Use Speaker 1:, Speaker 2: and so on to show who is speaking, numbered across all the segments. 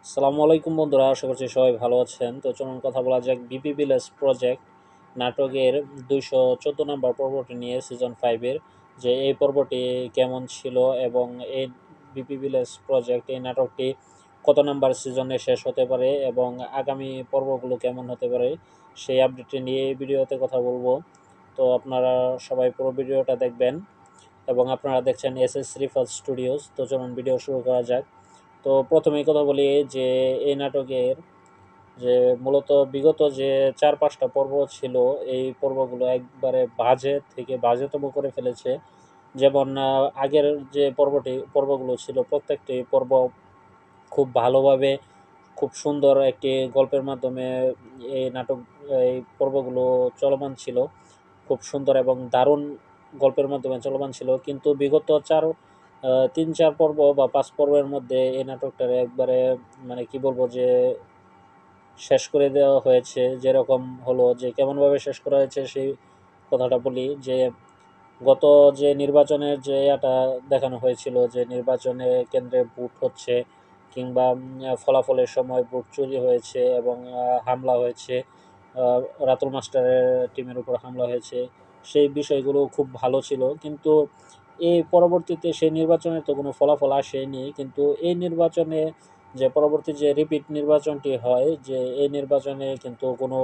Speaker 1: আসসালামু আলাইকুম বন্ধুরা, আশা করছি সবাই ভালো আছেন। তো চলুন কথা বলা যাক বিপি ভিলেজ প্রজেক্ট নাটকের 214 নম্বর পর্বটি নিয়ে সিজন 5-এর যে এই পর্বটি কেমন ছিল এবং এই বিপি ভিলেজ প্রজেক্ট এই নাটকটি কত নাম্বার সিজনে শেষ হতে পারে এবং আগামী পর্বগুলো কেমন হতে পারে সেই আপডেটটি নিয়ে এই ভিডিওতে কথা বলবো। তো আপনারা সবাই পুরো ভিডিওটা দেখবেন এবং আপনারা দেখছেন এস রিফাত স্টুডিওস। তো চলুন ভিডিও শুরু করা যাক। তো প্রথমেই কথা বলি যে এই নাটকের যে মূলত বিগত যে 4-5টা পর্ব ছিল, এই পর্বগুলো একবারে বাজে থেকে বাজেতম করে ফেলেছে। যেমন আগের যে পর্বগুলো ছিল প্রত্যেকটি পর্ব খুব ভালোভাবে খুব সুন্দর একটি গল্পের মাধ্যমে এই এই পর্বগুলো চলমান ছিল। খুব সুন্দর এবং দারুণ গল্পের মাধ্যমে চলমান ছিল, কিন্তু বিগত 3-4 পর্ব বা 5 পর্বের মধ্যে এই নাটকটার একবারে মানে কি বলবো যে শেষ করে দেওয়া হয়েছে। যেরকম হলো যে কেমনভাবে শেষ করা হয়েছে সেই কথাটা বলি। যে গত যে নির্বাচনের যে এটা দেখানো হয়েছিল যে নির্বাচনে কেন্দ্রে ভোট হচ্ছে কিংবা ফলাফলের সময় ভোট চুরি হয়েছে এবং হামলা হয়েছে, রাতুল মাস্টারের টিমের উপর হামলা হয়েছে, সেই বিষয়গুলো খুব ভালো ছিল। কিন্তু এই পরবর্তীতে সেই নির্বাচনে তো কোনো ফলাফল আসেনি, কিন্তু এই নির্বাচনে যে পরবর্তী যে রিপিট নির্বাচনটি হয়, যে এই নির্বাচনে কিন্তু কোনো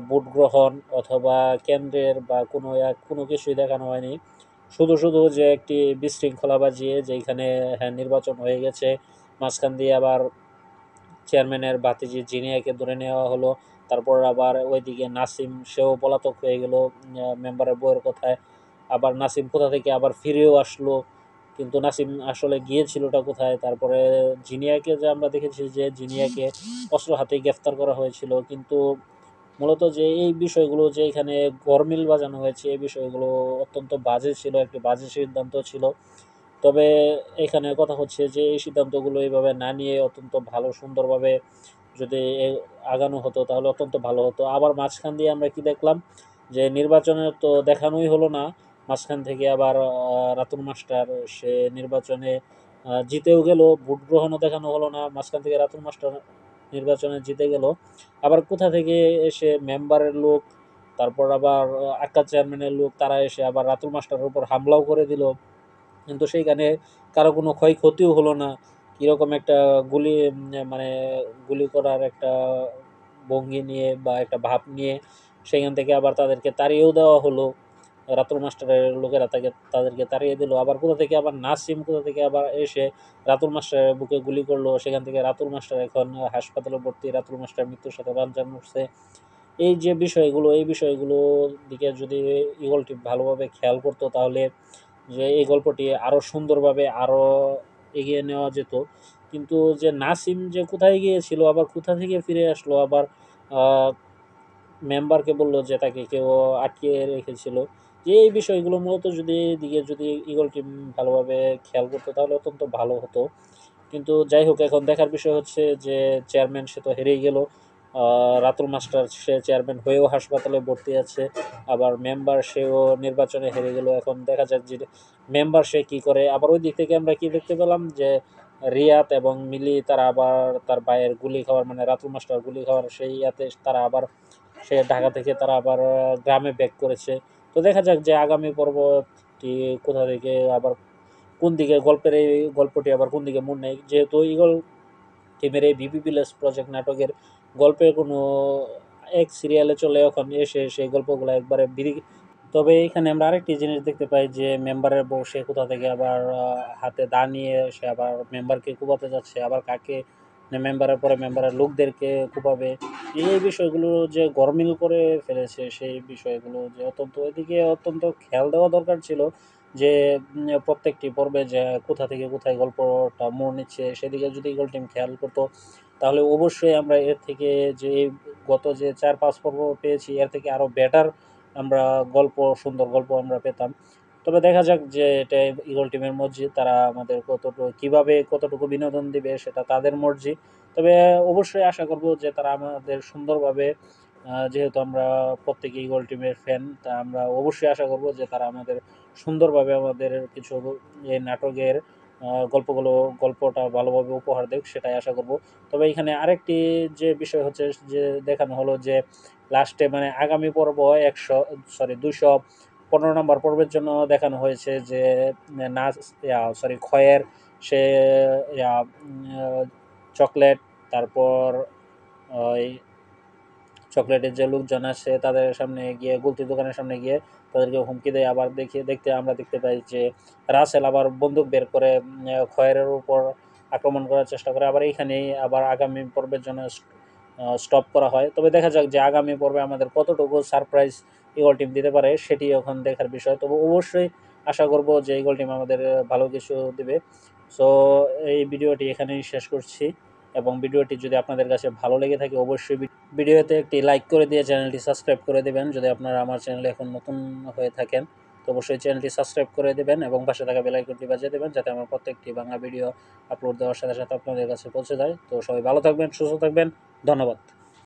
Speaker 1: ভোট গ্রহণ অথবা কেন্দ্রের বা কোনো কিছুই দেখানো হয়নি। শুধু শুধু যে একটি বিশৃঙ্খলা বাজিয়ে যেখানে হ্যাঁ নির্বাচন হয়ে গেছে, মাঝখান দিয়ে আবার চেয়ারম্যানের ভাতিজি জিনিয়াকে ধরে নেওয়া হলো। তারপর আবার ওইদিকে নাসিম সেও পলাতক হয়ে গেল মেম্বারের বউয়ের কথায়। আবার নাসিম কোথা থেকে আবার ফিরেও আসলো, কিন্তু নাসিম আসলে গিয়েছিলটা কোথায়? তারপরে জিনিয়াকে যে আমরা দেখেছি যে জিনিয়াকে অস্ত্র হাতে গ্রেফতার করা হয়েছিল, কিন্তু মূলত যে এই বিষয়গুলো যে এখানে গরমিল বাজানো হয়েছে এই বিষয়গুলো অত্যন্ত বাজে ছিল, একটি বাজে সিদ্ধান্ত ছিল। তবে এখানে কথা হচ্ছে যে এই সিদ্ধান্তগুলো এইভাবে না নিয়ে অত্যন্ত ভালো সুন্দরভাবে যদি আগানো হতো তাহলে অত্যন্ত ভালো হতো। আবার মাঝখান দিয়ে আমরা কি দেখলাম যে নির্বাচনে তো দেখানোই হলো না, মাঝখান থেকে আবার রাতুল মাস্টার সে নির্বাচনে জিতেও গেল, ভোট গ্রহণও দেখানো হলো না, মাঝখান থেকে রাতুল মাস্টার নির্বাচনে জিতে গেল। আবার কোথা থেকে এসে মেম্বারের লোক, তারপর আবার আক্কা চেয়ারম্যানের লোক, তারা এসে আবার রাতুল মাস্টারের উপর হামলাও করে দিল, কিন্তু সেইখানে কারো কোনো ক্ষয়ক্ষতিও হলো না। কীরকম একটা গুলি মানে গুলি করার একটা ভঙ্গি নিয়ে বা একটা ভাব নিয়ে সেখান থেকে আবার তাদেরকে তাড়িয়েও দেওয়া হলো। রাতুল মাস্টারের লোকেরা তাদেরকে তাড়িয়ে দিল। আবার কোথা থেকে আবার নাসিম কোথা থেকে আবার এসে রাতুল মাস্টারের বুকে গুলি করলো, সেখান থেকে রাতুল মাস্টার এখন হাসপাতালে ভর্তি, রাতুল মাস্টার মৃত্যুর সাথে পাঞ্জাব উঠছে। এই যে বিষয়গুলো এই বিষয়গুলোর দিকে যদি ইগল টিম ভালোভাবে খেয়াল করতো তাহলে যে এই গল্পটি আরও সুন্দরভাবে আরও এগিয়ে নেওয়া যেত। কিন্তু যে নাসিম যে কোথায় গিয়েছিল আবার কোথা থেকে ফিরে আসলো, আবার মেম্বারকে বলল যে তাকে কেউ আটকিয়ে রেখেছিল, যে এই বিষয়গুলো মূলত যদি দিকে যদি ইগল টিম ভালোভাবে খেয়াল করতো তাহলে অত্যন্ত ভালো হতো। কিন্তু যাই হোক, এখন দেখার বিষয় হচ্ছে যে চেয়ারম্যান সে তো হেরেই গেল। রাতুল মাস্টার সে চেয়ারম্যান হয়েও হাসপাতালে ভর্তি আছে, আবার মেম্বার সেও নির্বাচনে হেরে গেল। এখন দেখা যাক যে মেম্বার সে কী করে। আবার ওই দিক থেকে আমরা কি দেখতে পেলাম যে রিয়াত এবং মিলি তারা আবার তার ভাইয়ের গুলি খাওয়ার মানে রাতুল মাস্টার গুলি খাওয়ার সেই ইয়াতে তারা আবার সে ঢাকা থেকে তারা আবার গ্রামে ব্যাক করেছে। তো দেখা যাক যে আগামী পর্বটি কোথা থেকে আবার কোন দিকে গল্পটি আবার কোন দিকে মোড় নেয়। যেহেতু ইগল টিমের এই বিপি ভিলেজ প্রজেক্ট নাটকের গল্পের কোনো এক সিরিয়ালে চলে, এখন এসে সেই গল্পগুলো একবারে তবে এখানে আমরা আরেকটি জিনিস দেখতে পাই যে মেম্বারের বউ সে কোথা থেকে আবার হাতে দা নিয়ে সে আবার মেম্বারকে কুপাতে যাচ্ছে, আবার কাকে মেম্বারের পরে মেম্বারের লোকদেরকে কুপাবে। এই বিষয়গুলো যে গরমিল করে ফেলেছে, সেই বিষয়গুলো যে অত্যন্ত ওইদিকে অত্যন্ত খেয়াল দেওয়া দরকার ছিল যে প্রত্যেকটি পর্বে যে কোথা থেকে কোথায় গল্পটা মোড় নিচ্ছে সেদিকে যদি ইগল টিম খেয়াল করতো তাহলে অবশ্যই আমরা এর থেকে যে গত যে 4-5 পর্ব পেয়েছি এর থেকে আরও বেটার আমরা সুন্দর গল্প আমরা পেতাম। তবে দেখা যাক যে এটা ইগল টিমের মর্জি, তারা আমাদের কতটুকু বিনোদন দিবে সেটা তাদের মর্জি। তবে অবশ্যই আশা করব যে তারা আমাদের সুন্দরভাবে, যেহেতু আমরা প্রত্যেকে ইগল টিমের ফ্যান, তা আমরা অবশ্যই আশা করব যে তারা আমাদের সুন্দরভাবে আমাদের কিছু এই নাটকের গল্পটা ভালোভাবে উপহার দেখ, সেটাই আশা করব। তবে এখানে আরেকটি যে বিষয় হচ্ছে যে দেখানো হলো যে লাস্টে মানে আগামী পর্ব 215 নম্বর পর্বের জন্য দেখানো হয়েছে যে নাচ খয়ের সে চকলেট, তারপর ওই চকলেটের যে লোকজন আসে তাদের সামনে গিয়ে, গুলতি দোকানের সামনে গিয়ে তাদেরকে হুমকি দেয়। আবার আমরা দেখতে পাই যে রাসেল আবার বন্দুক বের করে খয়েরের উপর আক্রমণ করার চেষ্টা করে। আবার এইখানেই আবার আগামী পর্বের জন্য স্টপ করা হয়। তবে দেখা যাক যে আগামী পর্বে আমাদের কতটুকু সারপ্রাইজ ইগল টিম দিতে পারে, সেটি এখন দেখার বিষয়। তবে অবশ্যই আশা করব যে ইগল টিম আমাদের ভালো কিছু দিবে। সো এই ভিডিওটি এখানেই শেষ করছি, এবং ভিডিওটি যদি আপনাদের কাছে ভালো লেগে থাকে অবশ্যই ভিডিওতে একটি লাইক করে দিয়ে চ্যানেলটি সাবস্ক্রাইব করে দেবেন। যদি আপনারা আমার চ্যানেলে এখন নতুন হয়ে থাকেন তো অবশ্যই চ্যানেলটি সাবস্ক্রাইব করে দেবেন এবং পাশে থাকা বেল আইকনটি বাজিয়ে দেবেন, যাতে আমার প্রত্যেকটি বাংলা ভিডিও আপলোড দেওয়ার সাথে সাথে আপনাদের কাছে পৌঁছে যায়। তো সবাই ভালো থাকবেন, সুস্থ থাকবেন, ধন্যবাদ।